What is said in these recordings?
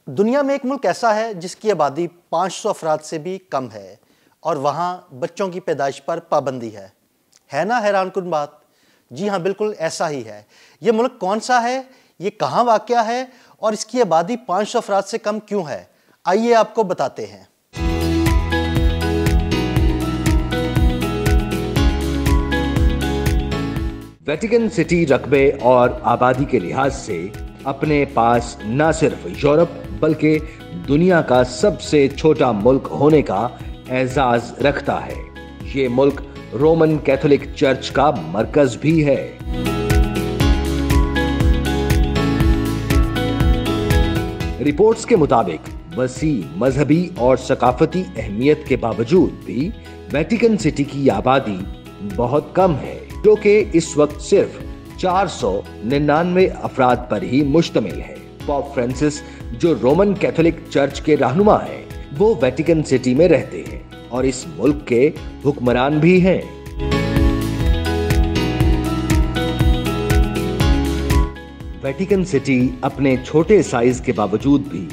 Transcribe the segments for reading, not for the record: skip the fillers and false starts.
دنیا میں ایک ملک ایسا ہے جس کی آبادی 500 افراد سے بھی کم ہے اور وہاں بچوں کی پیدائش پر پابندی ہے نا حیران کن بات؟ جی ہاں، بالکل ایسا ہی ہے۔ یہ ملک کون سا ہے، یہ کہاں واقع ہے اور اس کی آبادی 500 افراد سے کم کیوں ہے؟ آئیے آپ کو بتاتے ہیں۔ ویٹیکن سٹی رقبے اور آبادی کے لحاظ سے اپنے پاس نہ صرف یورپ بلکہ دنیا کا سب سے چھوٹا ملک ہونے کا اعزاز رکھتا ہے۔ یہ ملک رومن کیتھولک چرچ کا مرکز بھی ہے۔ رپورٹس کے مطابق وسیع مذہبی اور ثقافتی اہمیت کے باوجود بھی ویٹیکن سٹی کی آبادی بہت کم ہے، جو کہ اس وقت صرف 499 افراد پر ہی مشتمل ہے۔ پوپ فرانسس، جو رومن کیتھولک چرچ کے رہنما ہیں، وہ ویٹیکن سٹی میں رہتے ہیں اور اس ملک کے حکمران بھی ہیں۔ ویٹیکن سٹی اپنے چھوٹے سائز کے باوجود بھی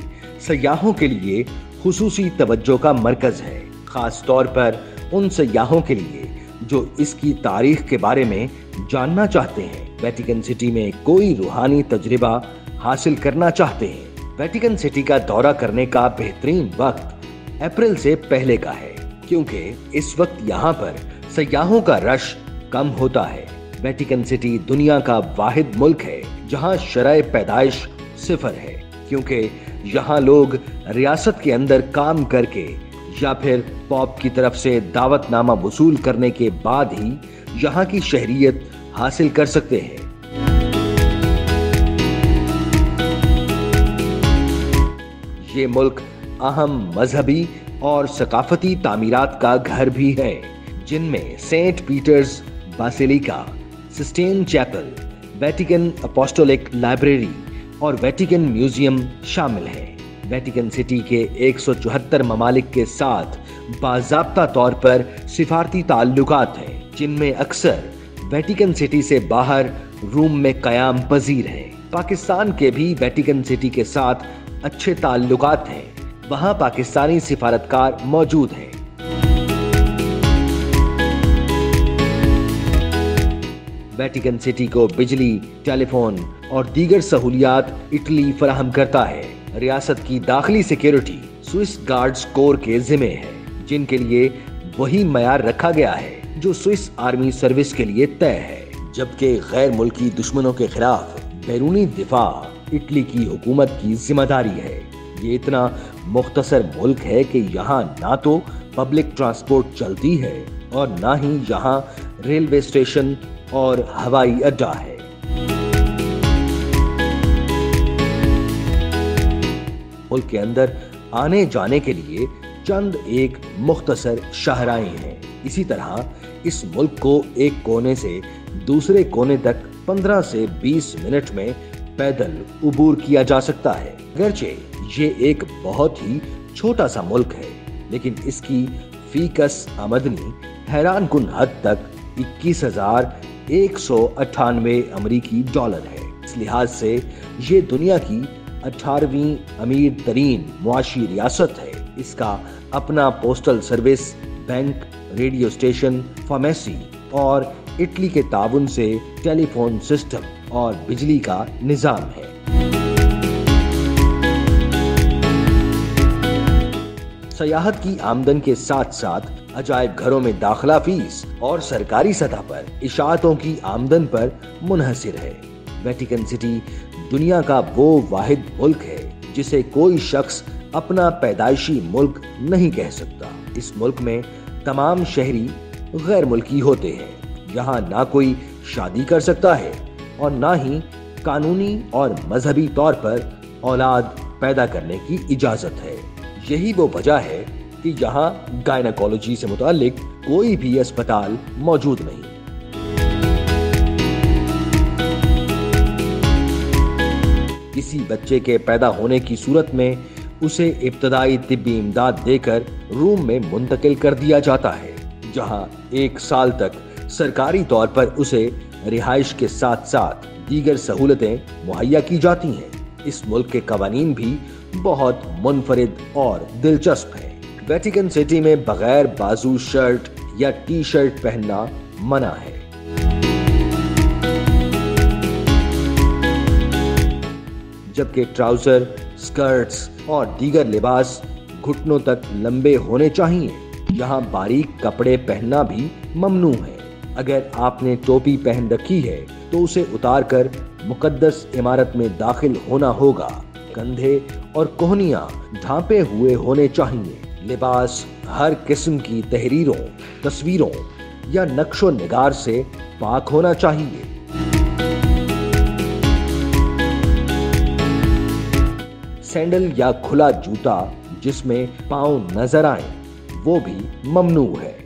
سیاحوں کے لیے خصوصی توجہ کا مرکز ہے، خاص طور پر ان سیاحوں کے لیے جو اس کی تاریخ کے بارے میں جاننا چاہتے ہیں، ویٹیکن سٹی میں کوئی روحانی تجربہ حاصل کرنا چاہتے ہیں۔ ویٹیکن سٹی کا دورہ کرنے کا بہترین وقت اپریل سے پہلے کا ہے، کیونکہ اس وقت یہاں پر سیاحوں کا رش کم ہوتا ہے۔ ویٹیکن سٹی دنیا کا واحد ملک ہے جہاں شرح پیدائش 0 ہے، کیونکہ یہاں لوگ ریاست کے اندر کام کر کے یا پھر پوپ کی طرف سے دعوت نامہ وصول کرنے کے بعد ہی یہاں کی شہریت حاصل کر سکتے ہیں۔ یہ ملک اہم مذہبی اور ثقافتی تعمیرات کا گھر بھی ہے، جن میں Saint Peter's basilica, Sistine chapel, Vatican apostolic library اور ویٹیکن میوزیم شامل ہیں۔ ویٹیکن سٹی کے 174 ممالک کے ساتھ باضابطہ طور پر سفارتی تعلقات ہیں، جن میں اکثر ویٹیکن سٹی سے باہر روم میں قیام پذیر ہیں۔ پاکستان کے بھی ویٹیکن سٹی کے ساتھ اچھے تعلقات ہیں، وہاں پاکستانی سفارتکار موجود ہیں۔ ویٹیکن سٹی کو بجلی، ٹیلی فون اور دیگر سہولیات اٹلی فراہم کرتا ہے۔ ریاست کی داخلی سیکیورٹی سوئس گارڈز کور کے ذمہ ہے، جن کے لیے وہی معیار رکھا گیا ہے جو سوئس آرمی سروس کے لیے طے ہے، جبکہ غیر ملکی دشمنوں کے خلاف بیرونی دفاع اٹلی کی حکومت کی ذمہ داری ہے۔ یہ اتنا مختصر ملک ہے کہ یہاں نہ تو پبلک ٹرانسپورٹ چلتی ہے اور نہ ہی یہاں ریلوے اسٹیشن اور ہوائی اڈا ہے۔ ملک کے اندر آنے جانے کے لیے چند ایک مختصر شاہراہیں ہیں۔ اسی طرح اس ملک کو ایک کونے سے دوسرے کونے تک 15 سے 20 منٹ میں پیدل عبور کیا جا سکتا ہے۔ اگرچہ یہ ایک بہت ہی چھوٹا سا ملک ہے، لیکن اس کی فی کس آمدنی حیران کن حد تک 21,198 امریکی ڈالر ہے۔ اس لحاظ سے یہ دنیا کی 18ویں امیر ترین معاشی ریاست ہے۔ اس کا اپنا postal service, bank, radio station, pharmacy اور اٹلی کے تعاون سے ٹیلی فون سسٹم اور بجلی کا نظام ہے۔ سیاحت کی آمدن کے ساتھ ساتھ عجائب گھروں میں داخلہ فیس اور سرکاری سطح پر اشاعتوں کی آمدن پر منحصر ہے۔ ویٹیکن سٹی دنیا کا وہ واحد ملک ہے جسے کوئی شخص اپنا پیدائشی ملک نہیں کہہ سکتا۔ اس ملک میں تمام شہری غیر ملکی ہوتے ہیں۔ یہاں نہ کوئی شادی کر سکتا ہے اور نہ ہی قانونی اور مذہبی طور پر اولاد پیدا کرنے کی اجازت ہے۔ یہی وہ وجہ ہے کہ یہاں گائنیکولوجی سے متعلق کوئی بھی اسپتال موجود نہیں۔ کسی بچے کے پیدا ہونے کی صورت میں اسے ابتدائی طبی امداد دے کر روم میں منتقل کر دیا جاتا ہے، جہاں 1 سال تک سرکاری طور پر اسے رہائش کے ساتھ ساتھ دیگر سہولتیں مہیا کی جاتی ہیں۔ اس ملک کے قوانین بھی بہت منفرد اور دلچسپ ہیں۔ ویٹیکن سٹی میں بغیر بازو شرٹ یا ٹی شرٹ پہننا منع ہے۔ جبکہ ٹراؤزر، سکرٹس اور دیگر لباس گھٹنوں تک لمبے ہونے چاہیے۔ یہاں باریک کپڑے پہننا بھی ممنوع ہے۔ اگر آپ نے ٹوپی پہن رکھی ہے تو اسے اتار کر مقدس عمارت میں داخل ہونا ہوگا۔ کندھے اور کوہنیاں ڈھانپے ہوئے ہونے چاہیے۔ لباس ہر قسم کی تحریروں، تصویروں یا نقش و نگار سے پاک ہونا چاہیے۔ سینڈل یا کھلا جوتا جس میں پاؤں نظر آئیں وہ بھی ممنوع ہے۔